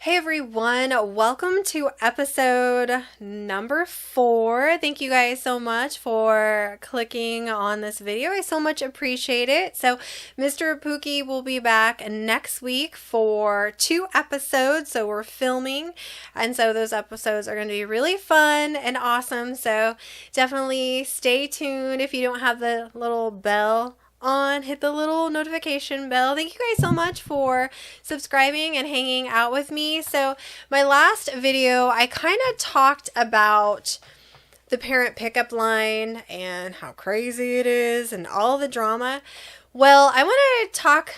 Hey everyone, welcome to episode number 4. Thank you guys so much for clicking on this video. I so much appreciate it. So Mr. Pookie will be back next week for 2 episodes. So we're filming, and so those episodes are going to be really fun and awesome. So definitely stay tuned. If you don't have the little bell on, hit the little notification bell. Thank you guys so much for subscribing and hanging out with me. So my last video, I kind of talked about the parent pickup line and how crazy it is and all the drama. Well, I want to talk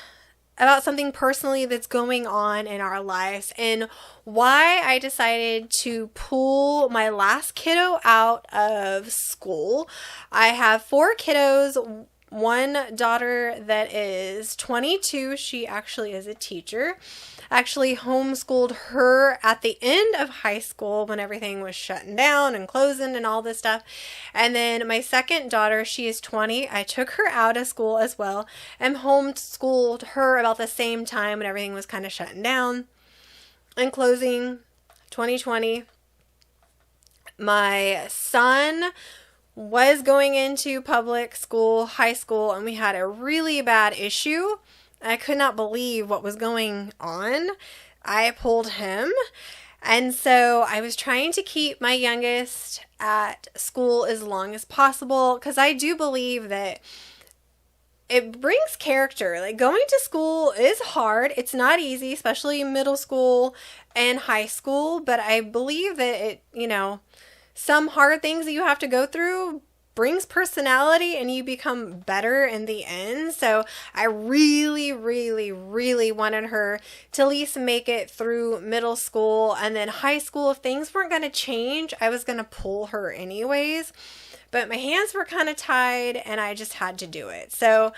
about something personally that's going on in our lives and why I decided to pull my last kiddo out of school. I have 4 kiddos. One daughter that is 22, she actually is a teacher. I actually homeschooled her at the end of high school when everything was shutting down and closing and all this stuff. And then my second daughter, she is 20. I took her out of school as well and homeschooled her about the same time when everything was kind of shutting down and closing. 2020. My son was going into public school, high school, and we had a really bad issue. I could not believe what was going on. I pulled him, and so I was trying to keep my youngest at school as long as possible because I do believe that it brings character. Like, going to school is hard. It's not easy, especially middle school and high school, but I believe that it, some hard things that you have to go through brings personality and you become better in the end. So I really wanted her to at least make it through middle school, and then high school. If things weren't going to change, I was going to pull her anyways. But my hands were kind of tied and I just had to do it. So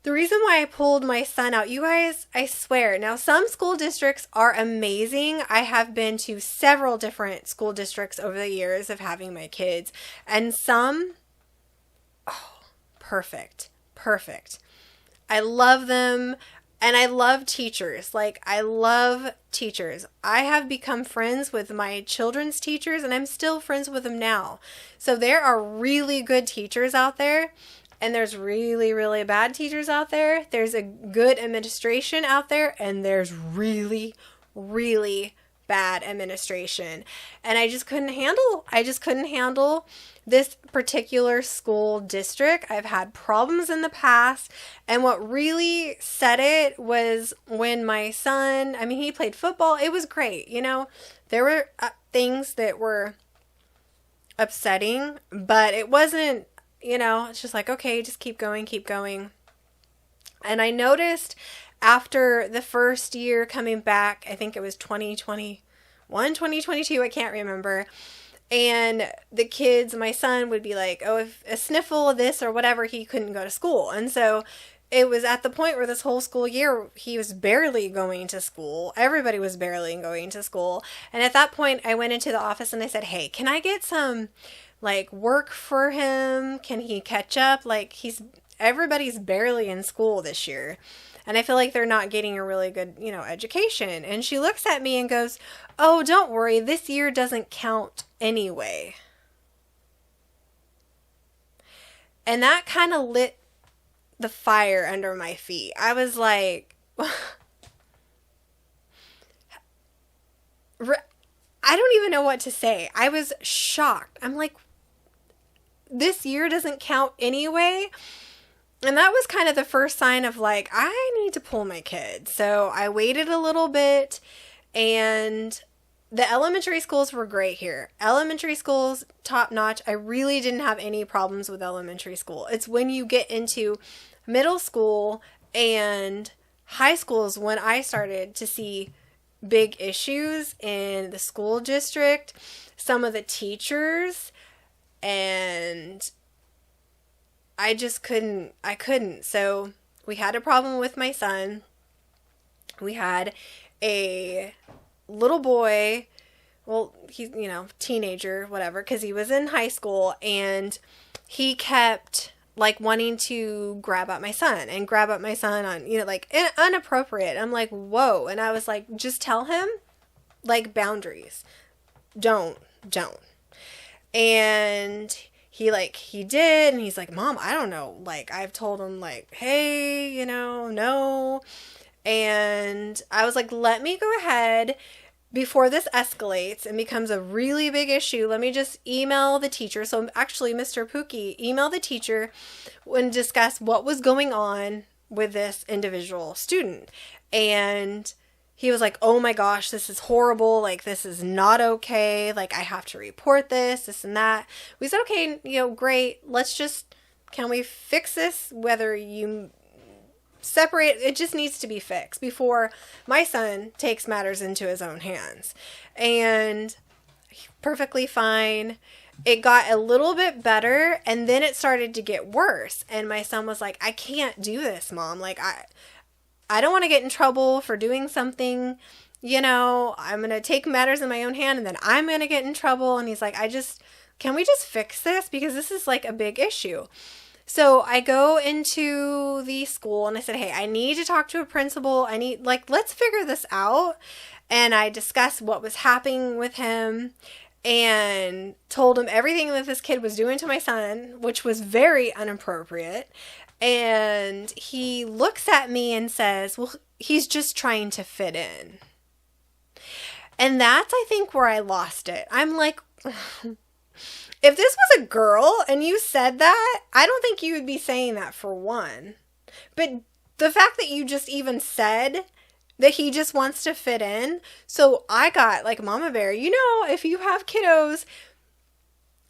the reason why I pulled my son out, you guys, I swear, now some school districts are amazing. I have been to several different school districts over the years of having my kids, and some, perfect. I love them, and I love teachers. I love teachers. I have become friends with my children's teachers, and I'm still friends with them now. So there are really good teachers out there. And there's really bad teachers out there. There's a good administration out there, and there's really bad administration. And I just couldn't handle this particular school district. I've had problems in the past, and what really set it was when my son, he played football. It was great. There were things that were upsetting, but it wasn't, it's just like, okay, just keep going. And I noticed after the first year coming back, I think it was 2021, 2022, I can't remember. And the kids, my son would be like, oh, if a sniffle of this or whatever, he couldn't go to school. And so it was at the point where this whole school year, he was barely going to school. Everybody was barely going to school. And at that point, I went into the office and I said, hey, can I get some work for him? Can he catch up? Everybody's barely in school this year. And I feel like they're not getting a really good, education. And she looks at me and goes, oh, don't worry. This year doesn't count anyway. And that kind of lit the fire under my feet. I was like, I don't even know what to say. I was shocked. I'm like, this year doesn't count anyway. And that was kind of the first sign of I need to pull my kid. So I waited a little bit, and the elementary schools were great here. Elementary schools, top notch. I really didn't have any problems with elementary school. It's when you get into middle school and high schools when I started to see big issues in the school district, some of the teachers, and I just couldn't. So we had a problem with my son. We had a little boy, well, he's, teenager, whatever, because he was in high school, and he kept like wanting to grab up my son on, like inappropriate. I'm like, whoa. And I was like, just tell him, like, boundaries. Don't. And he did. And he's like, Mom, I don't know. Like, I've told him, like, hey, no. And I was like, let me go ahead before this escalates and becomes a really big issue. Let me just email the teacher. So actually, Mr. Pookie emailed the teacher and discuss what was going on with this individual student. And he was like, oh my gosh, this is horrible. Like, this is not okay. Like, I have to report this and that. We said, okay, great. Can we fix this? Whether you separate, it just needs to be fixed before my son takes matters into his own hands. And perfectly fine. It got a little bit better, and then it started to get worse. And my son was like, I can't do this, Mom. Like, I don't want to get in trouble for doing something, I'm going to take matters in my own hand, and then I'm going to get in trouble. And he's like, can we just fix this? Because this is like a big issue. So I go into the school and I said, hey, I need to talk to a principal. Let's figure this out. And I discussed what was happening with him and told him everything that this kid was doing to my son, which was very inappropriate. And he looks at me and says, well, he's just trying to fit in. And that's, I think, where I lost it. I'm like, if this was a girl and you said that, I don't think you would be saying that, for one. But the fact that you just even said that he just wants to fit in. So I got like Mama Bear, if you have kiddos,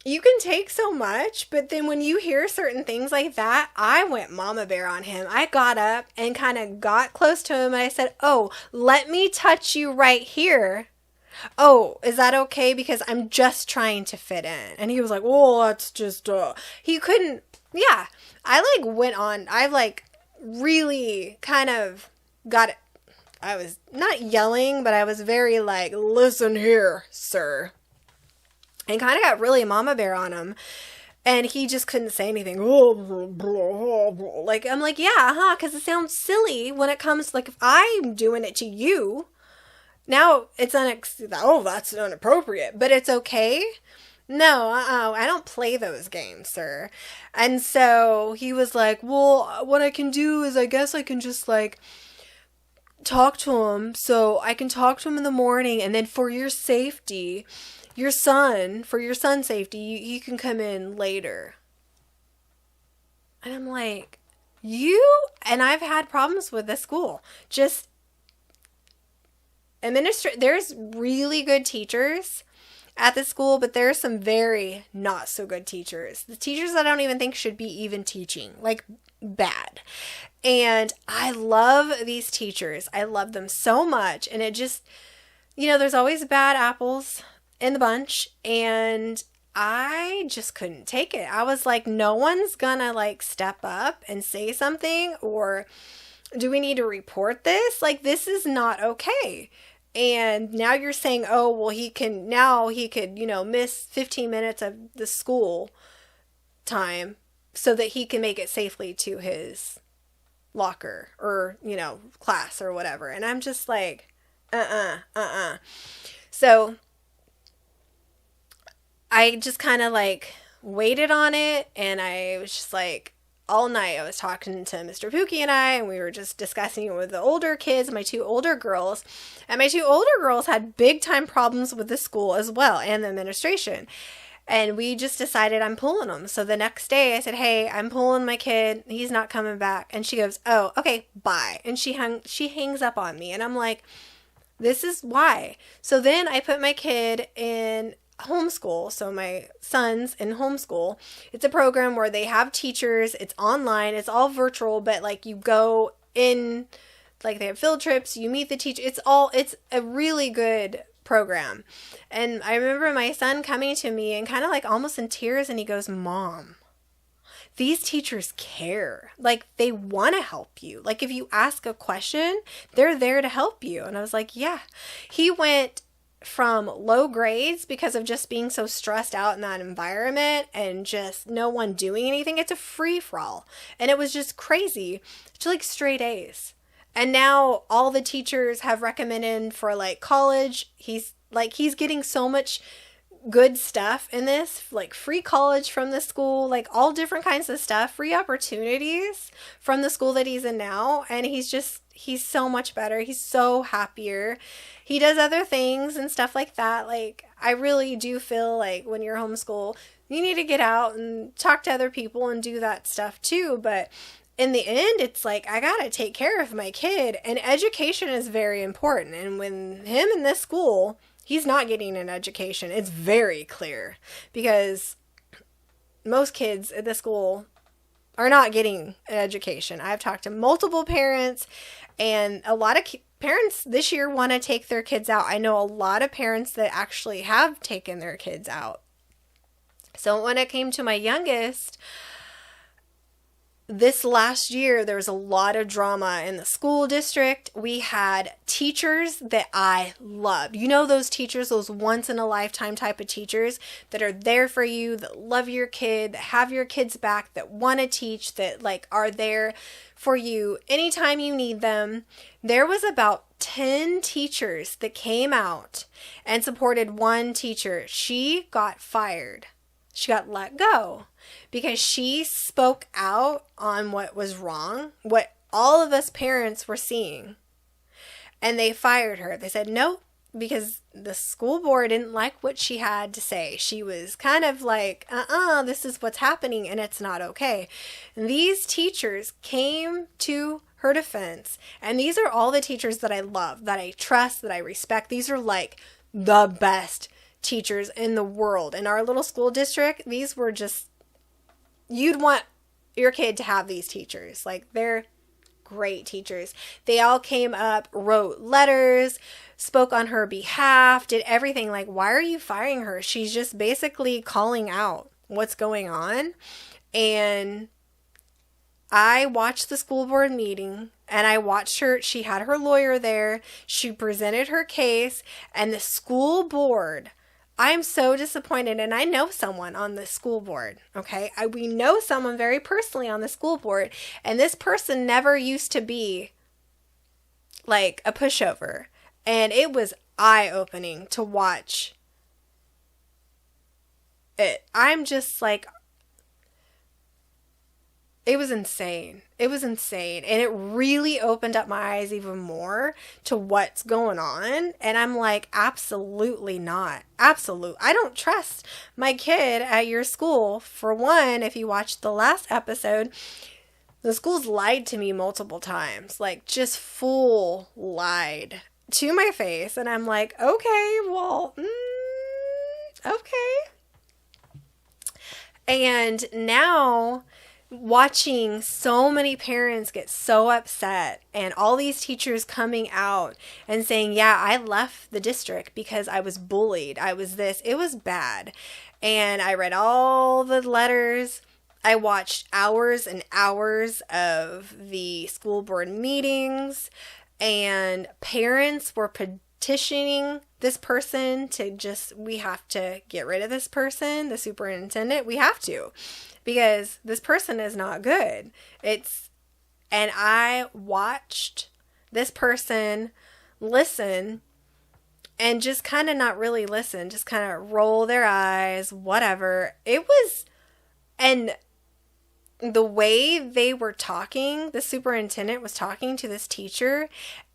you can take so much. But then when you hear certain things like that, I went Mama Bear on him. I got up and kind of got close to him and I said, oh, let me touch you right here. Oh, is that okay? Because I'm just trying to fit in. And he was like, well, that's just, he couldn't, yeah. I went on, I really kind of got it. I was not yelling, but I was very listen here, sir. And kind of got really Mama Bear on him. And he just couldn't say anything. I'm like, yeah, because it sounds silly when it comes, if I'm doing it to you. Now it's that's inappropriate, but it's okay. No, I don't play those games, sir. And so he was like, well, what I can do is I guess I can just talk to him. So I can talk to him in the morning, and then for your safety, for your son's safety, he can come in later. And I'm like, and I've had problems with this school. There's really good teachers at the school, but there's some very not so good teachers. The teachers I don't even think should be even teaching, bad. And I love these teachers. I love them so much. And it just, there's always bad apples in the bunch. And I just couldn't take it. I was like, no one's gonna step up and say something, or do we need to report this? This is not okay. And now you're saying, oh, well, he could, miss 15 minutes of the school time so that he can make it safely to his locker or, class or whatever. And I'm just like, So I just kind of waited on it, and I was just all night I was talking to Mr. Pookie and we were just discussing it with the older kids, my two older girls. And my two older girls had big time problems with the school as well, and the administration. And we just decided I'm pulling them. So the next day I said, hey, I'm pulling my kid. He's not coming back. And she goes, oh, okay, bye. And she hangs up on me. And I'm like, this is why. So then I put my kid in homeschool. So my son's in homeschool. It's a program where they have teachers. It's online. It's all virtual, but you go in, they have field trips. You meet the teacher. It's a really good program. And I remember my son coming to me and kind of almost in tears, and he goes, Mom, these teachers care. They want to help you. If you ask a question, they're there to help you. And I was like, yeah. He went from low grades because of just being so stressed out in that environment and just no one doing anything. It's a free-for-all. And it was just crazy to like straight A's. And now all the teachers have recommended for like college. He's getting so much good stuff in this, like free college from the school, like all different kinds of stuff, free opportunities from the school that he's in now. And he's so much better. He's so happier. He does other things and stuff like that. Like, I really do feel like when you're homeschool, you need to get out and talk to other people and do that stuff too. But in the end, it's like, I gotta take care of my kid, and education is very important. And when him in this school, he's not getting an education. It's very clear because most kids at the school are not getting an education. I've talked to multiple parents, and a lot of parents this year want to take their kids out. I know a lot of parents that actually have taken their kids out. So when it came to my youngest, this last year, there was a lot of drama in the school district. We had teachers that I loved. You know, those teachers, those once in a lifetime type of teachers that are there for you, that love your kid, that have your kids back, that want to teach, that like are there for you anytime you need them. There was about 10 teachers that came out and supported one teacher. She got fired. She got let go because she spoke out on what was wrong, what all of us parents were seeing. And they fired her. They said no, because the school board didn't like what she had to say. She was kind of like, this is what's happening and it's not okay. And these teachers came to her defense. And these are all the teachers that I love, that I trust, that I respect. These are like the best teachers in the world. In our little school district, these were just, you'd want your kid to have these teachers. Like, they're great teachers. They all came up, wrote letters, spoke on her behalf, did everything. Like, why are you firing her? She's just basically calling out what's going on. And I watched the school board meeting, and I watched her. She had her lawyer there. She presented her case, and the school board, I'm so disappointed, and I know someone on the school board, okay? We know someone very personally on the school board, and this person never used to be like a pushover, and it was eye-opening to watch it. I'm just like, it was insane. It was insane. And it really opened up my eyes even more to what's going on. And I'm like, absolutely not. Absolute. I don't trust my kid at your school. For one, if you watched the last episode, the school's lied to me multiple times. Like, just full lied to my face. And I'm like, okay, well, okay. And now, watching so many parents get so upset and all these teachers coming out and saying, yeah, I left the district because I was bullied. I was this. It was bad. And I read all the letters. I watched hours and hours of the school board meetings, and parents were petitioning this person to just, we have to get rid of this person, the superintendent. We have to. Because this person is not good. And I watched this person listen and just kind of not really listen, just kind of roll their eyes, whatever. And the way they were talking, the superintendent was talking to this teacher,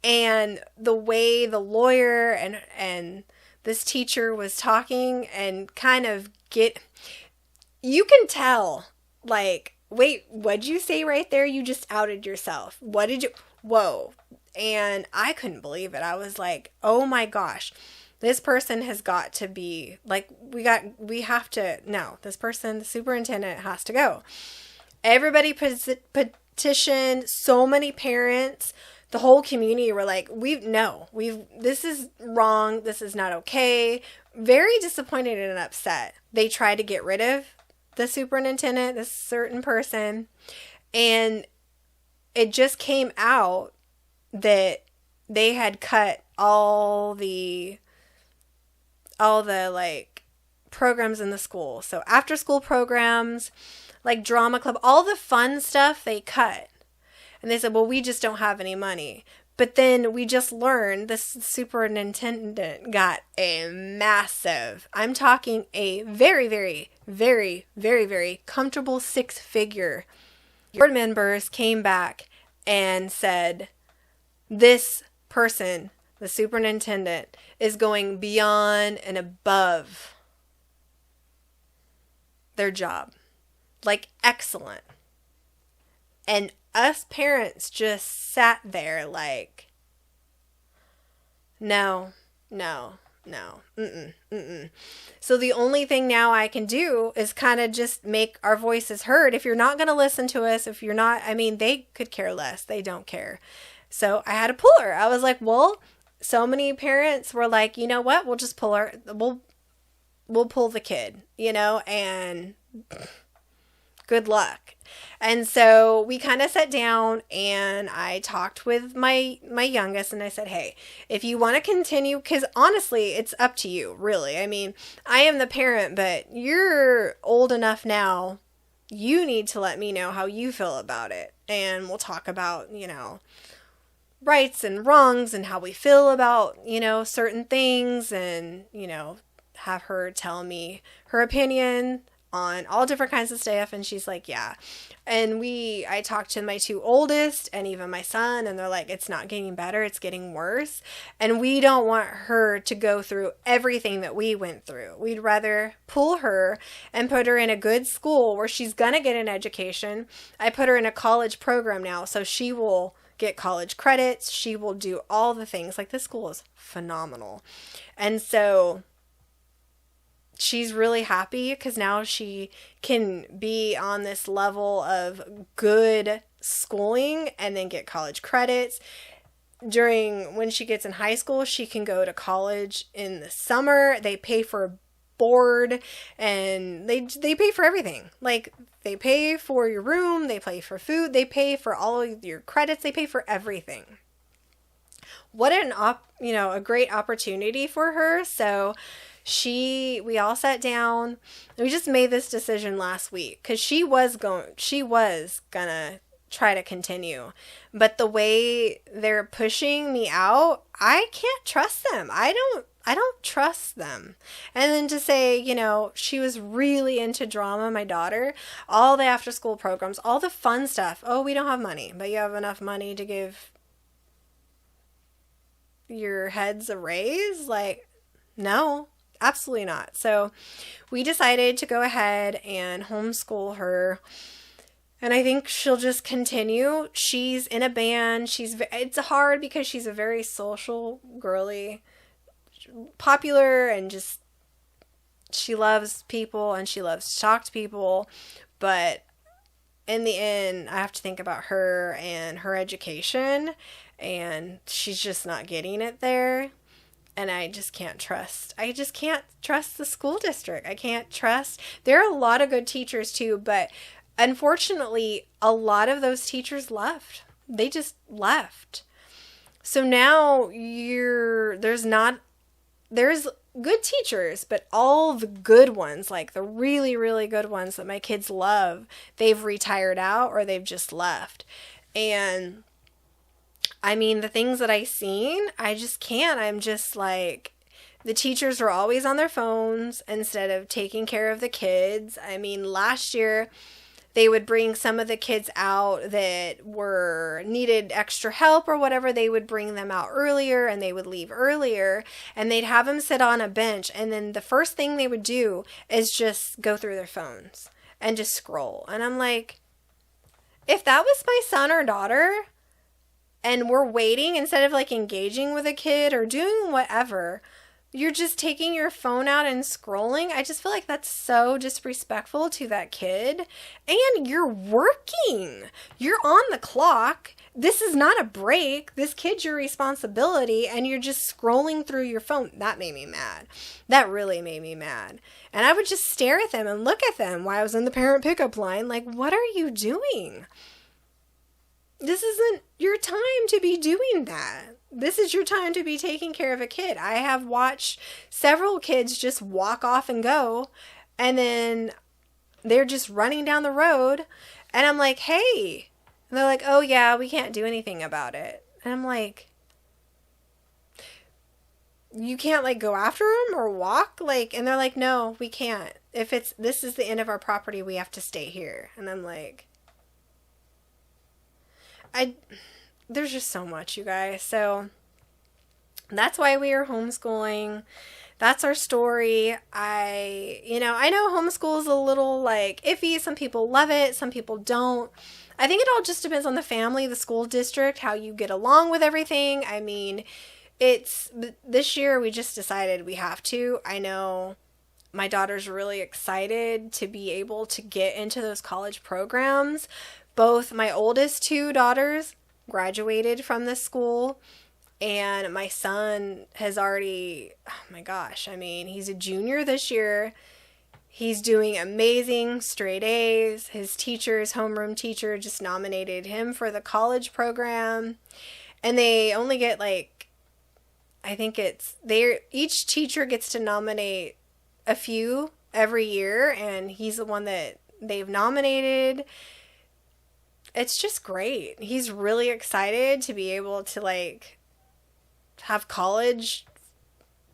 and the way the lawyer and this teacher was talking and kind of you can tell, like, wait, what'd you say right there? You just outed yourself. Whoa. And I couldn't believe it. I was like, oh my gosh, this person has got to be, like, this person, the superintendent, has to go. Everybody petitioned, so many parents, the whole community were like, this is wrong. This is not okay. Very disappointed and upset. They tried to get rid of the superintendent, this certain person, and it just came out that they had cut all the like programs in the school. So after school programs, like drama club, all the fun stuff they cut. And they said, well, we just don't have any money. But then we just learned this superintendent got a massive, I'm talking a very, very, very, very, very comfortable 6-figure. Board members came back and said, this person, the superintendent, is going beyond and above their job. Like, excellent. And us parents just sat there like, no. So the only thing now I can do is kind of just make our voices heard. If you're not going to listen to us, if you're not, I mean, they could care less. They don't care. So I had to pull her. I was like, well, so many parents were like, you know what? We'll just pull her. We'll pull the kid, and good luck. And so we kind of sat down and I talked with my youngest and I said, hey, if you want to continue, because honestly, it's up to you, really. I mean, I am the parent, but you're old enough now. You need to let me know how you feel about it. And we'll talk about, rights and wrongs and how we feel about, certain things and, have her tell me her opinion on all different kinds of stuff. And she's like, yeah. And I talked to my 2 oldest and even my son, and they're like, it's not getting better, it's getting worse. And we don't want her to go through everything that we went through. We'd rather pull her and put her in a good school where she's gonna get an education. I put her in a college program now, so she will get college credits. She will do all the things. Like, this school is phenomenal. And so she's really happy because now she can be on this level of good schooling and then get college credits. When she gets in high school, she can go to college in the summer. They pay for board and they pay for everything. Like, they pay for your room, they pay for food, they pay for all of your credits, they pay for everything. What a great opportunity for her. So we all sat down. We just made this decision last week because she was gonna try to continue, but the way they're pushing me out, I can't trust them. I don't trust them. And then to say, she was really into drama, my daughter, all the after school programs, all the fun stuff. Oh, we don't have money, but you have enough money to give your heads a raise? Like, no. Absolutely not. So we decided to go ahead and homeschool her. And I think she'll just continue. She's in a band. It's hard because she's a very social, girly, popular, and just, she loves people and she loves to talk to people. But in the end, I have to think about her and her education. And she's just not getting it there. And I just can't trust the school district. I can't trust. There are a lot of good teachers too, but unfortunately, a lot of those teachers left. They just left. So now there's good teachers, but all the good ones, like the really, really good ones that my kids love, they've retired out or they've just left. And I mean, the things that I've seen, I just can't. I'm just like, the teachers are always on their phones instead of taking care of the kids. I mean, last year, they would bring some of the kids out that needed extra help or whatever. They would bring them out earlier and they would leave earlier and they'd have them sit on a bench. And then the first thing they would do is just go through their phones and just scroll. And I'm like, if that was my son or daughter, and we're waiting instead of like engaging with a kid or doing whatever, you're just taking your phone out and scrolling. I just feel like that's so disrespectful to that kid. And you're working. You're on the clock. This is not a break. This kid's your responsibility and you're just scrolling through your phone. That made me mad. That really made me mad. And I would just stare at them and look at them while I was in the parent pickup line. Like, what are you doing? This isn't your time to be doing that. this is your time to be taking care of a kid. I have watched several kids just walk off and go, and then they're just running down the road, and I'm like, hey. And they're like, oh yeah, we can't do anything about it. And I'm like, you can't like go after them or walk? Like, and they're like, no, we can't. If this is the end of our property, we have to stay here. And I'm like, there's just so much, you guys. So that's why we are homeschooling. That's our story. I know homeschool is a little like iffy. Some people love it. Some people don't. I think it all just depends on the family, the school district, how you get along with everything. I mean, this year we just decided we have to. I know my daughter's really excited to be able to get into those college programs. Both my oldest two daughters graduated from this school, and my son has already, oh my gosh, I mean, he's a junior this year. He's doing amazing, straight A's. His homeroom teacher, just nominated him for the college program. And they only get like, I think each teacher gets to nominate a few every year, and he's the one that they've nominated. It's just great. He's really excited to be able to like have college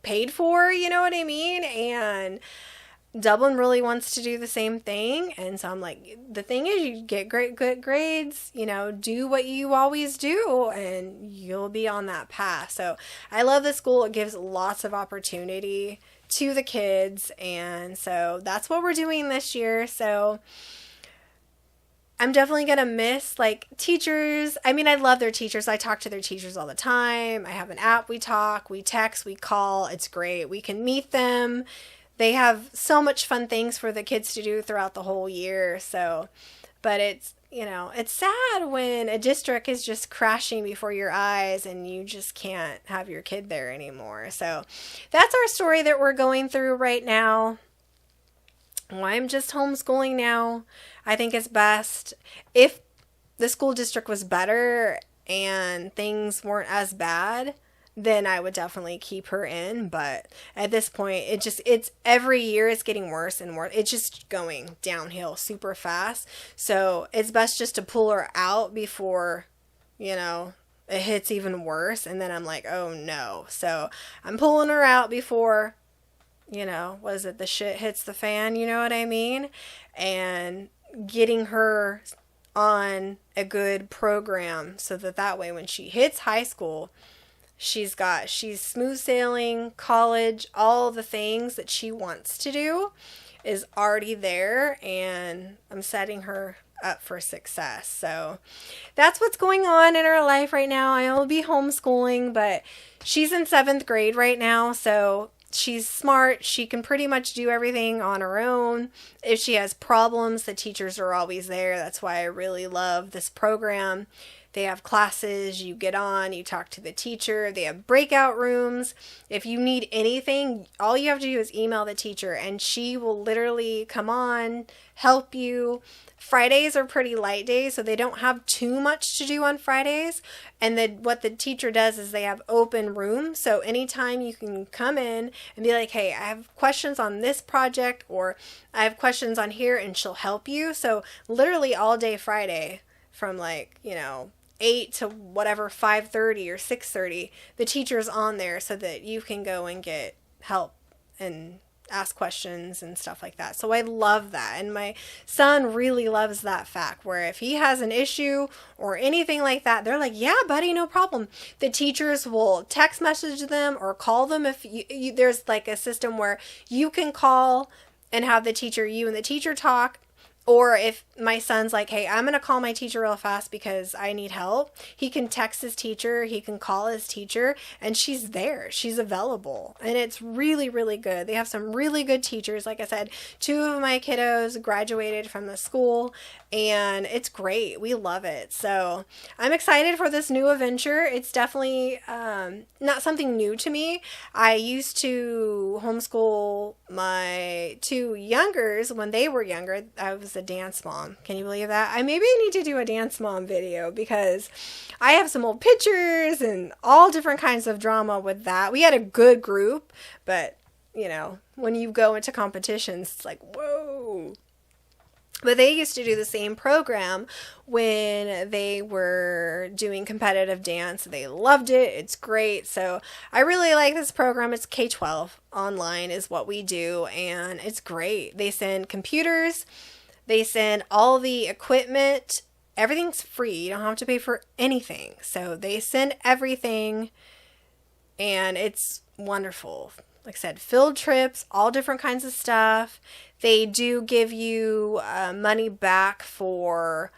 paid for, you know what I mean? And Dublin really wants to do the same thing. And so I'm like, the thing is, you get good grades, do what you always do, and you'll be on that path. So I love the school. It gives lots of opportunity to the kids. And so that's what we're doing this year. So I'm definitely going to miss like teachers. I mean, I love their teachers. I talk to their teachers all the time. I have an app. We talk, we text, we call. It's great. We can meet them. They have so much fun things for the kids to do throughout the whole year. So, but it's sad when a district is just crashing before your eyes and you just can't have your kid there anymore. So that's our story that we're going through right now. Well, I'm just homeschooling now. I think it's best. If the school district was better and things weren't as bad, then I would definitely keep her in. But at this point, it's every year it's getting worse and worse. It's just going downhill super fast. So it's best just to pull her out before, it hits even worse. And then I'm like, oh no. So I'm pulling her out before, the shit hits the fan, you know what I mean? And getting her on a good program so that way when she hits high school, she's smooth sailing, college, all the things that she wants to do is already there, and I'm setting her up for success. So that's what's going on in her life right now. I will be homeschooling, but she's in 7th grade right now, so she's smart. She can pretty much do everything on her own. If she has problems, the teachers are always there. That's why I really love this program. They have classes, you get on, you talk to the teacher, they have breakout rooms. If you need anything, all you have to do is email the teacher and she will literally come on, help you. Fridays are pretty light days, so they don't have too much to do on Fridays. And then what the teacher does is they have open rooms. So anytime you can come in and be like, hey, I have questions on this project, or I have questions on here, and she'll help you. So literally all day Friday from 8 to whatever, 5:30 or 6:30, the teacher's on there so that you can go and get help and ask questions and stuff like that. So I love that. And my son really loves that fact, where if he has an issue or anything like that, they're like, yeah, buddy, no problem. The teachers will text message them or call them. If there's like a system where you can call and have you and the teacher talk. Or if my son's like, hey, I'm going to call my teacher real fast because I need help, he can text his teacher, he can call his teacher, and she's there. She's available. And it's really, really good. They have some really good teachers. Like I said, 2 of my kiddos graduated from the school, and it's great. We love it. So I'm excited for this new adventure. It's definitely not something new to me. I used to homeschool my 2 youngers when they were younger. I was as a dance mom. Can you believe that? Maybe I need to do a dance mom video because I have some old pictures and all different kinds of drama with that. We had a good group, but you know, when you go into competitions, it's like, whoa. But they used to do the same program when they were doing competitive dance. They loved it. It's great. So I really like this program. It's K-12 online is what we do, and it's great. They send computers. They send all the equipment. Everything's free. You don't have to pay for anything. So they send everything, and it's wonderful. Like I said, field trips, all different kinds of stuff. They do give you money back for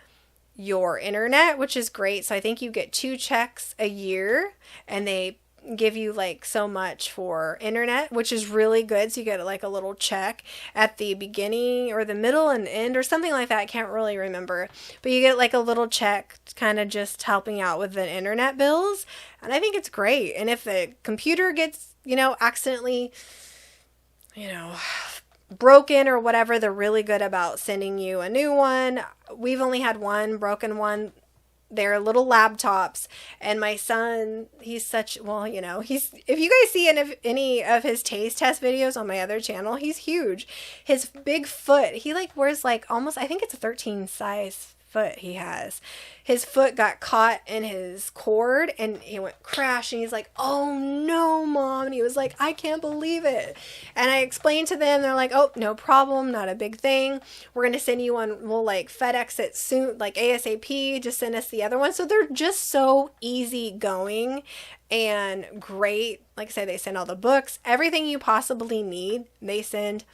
your internet, which is great. So I think you get 2 checks a year, and they give you like so much for internet, which is really good. So you get like a little check at the beginning or the middle and end or something like that. I can't really remember, but you get like a little check kind of just helping out with the internet bills. And I think it's great. And if the computer gets, you know, accidentally, you know, broken or whatever, they're really good about sending you a new one. We've only had one broken one. They're little laptops, and my son, he's such, well, you know, he's, if you guys see any of his taste test videos on my other channel, he's huge. His big foot, he like wears like almost, I think it's a 13 size foot he has. His foot got caught in his cord and he went crash, and he's like, oh no, Mom. And he was like, I can't believe it. And I explained to them, they're like, oh, no problem, not a big thing. We're going to send you one, we'll like FedEx it soon, like ASAP, just send us the other one. So they're just so easy going and great. Like I said, they send all the books, everything you possibly need, they send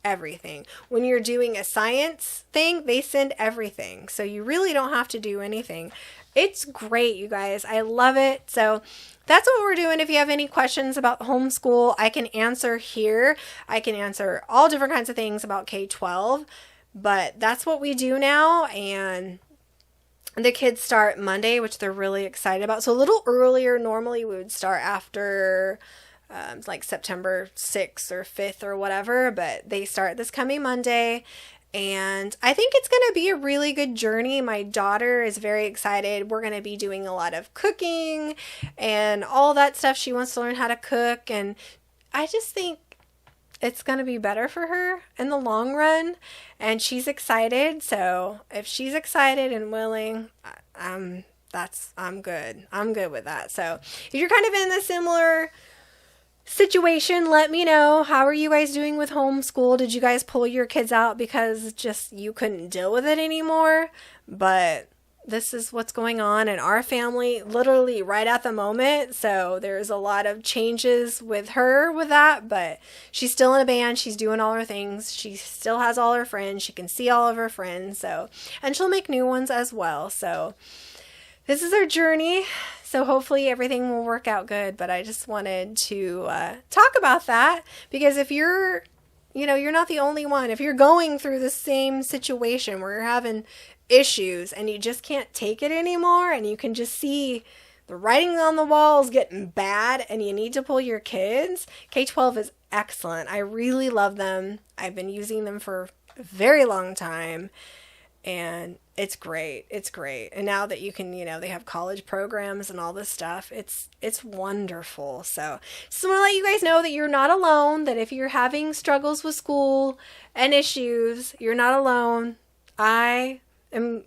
everything. When you're doing a science thing, they send everything. So you really don't have to do anything. It's great, you guys. I love it. So that's what we're doing. If you have any questions about homeschool, I can answer here. I can answer all different kinds of things about K-12, but that's what we do now. And the kids start Monday, which they're really excited about. So a little earlier, normally we would start after like September 6th or 5th or whatever, but they start this coming Monday, and I think it's going to be a really good journey. My daughter is very excited. We're going to be doing a lot of cooking and all that stuff. She wants to learn how to cook, and I just think it's going to be better for her in the long run, and she's excited. So if she's excited and willing, I'm good. I'm good with that. So if you're kind of in a similar situation, let me know. How are you guys doing with homeschool? Did you guys pull your kids out because just you couldn't deal with it anymore? But this is what's going on in our family literally right at the moment. So there's a lot of changes with her with that, but she's still in a band. She's doing all her things. She still has all her friends. She can see all of her friends. So, and she'll make new ones as well. So this is our journey. So hopefully everything will work out good. But I just wanted to talk about that, because if you're, you know, you're not the only one. If you're going through the same situation where you're having issues and you just can't take it anymore, and you can just see the writing on the walls getting bad and you need to pull your kids, K-12 is excellent. I really love them. I've been using them for a very long time, and it's great. It's great. And now that you can, you know, they have college programs and all this stuff, it's wonderful. So just want to let you guys know that you're not alone, that if you're having struggles with school and issues, you're not alone.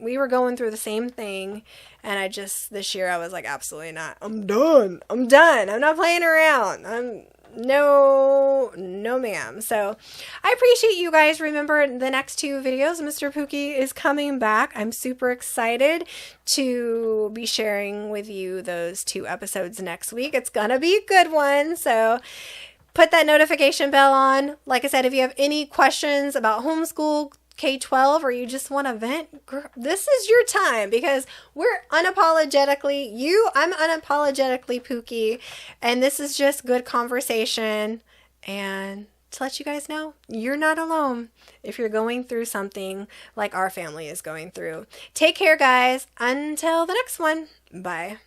We were going through the same thing, and this year I was like, absolutely not. I'm done. I'm not playing around. No ma'am. So I appreciate you guys. Remember, the next 2 videos, Mr. Pookie is coming back. I'm super excited to be sharing with you those 2 episodes next week. It's gonna be a good one. So put that notification bell on. Like I said, if you have any questions about homeschool, K-12, or you just want to vent, this is your time, because I'm unapologetically Pookie, and this is just good conversation, and to let you guys know, you're not alone if you're going through something like our family is going through. Take care, guys. Until the next one. Bye.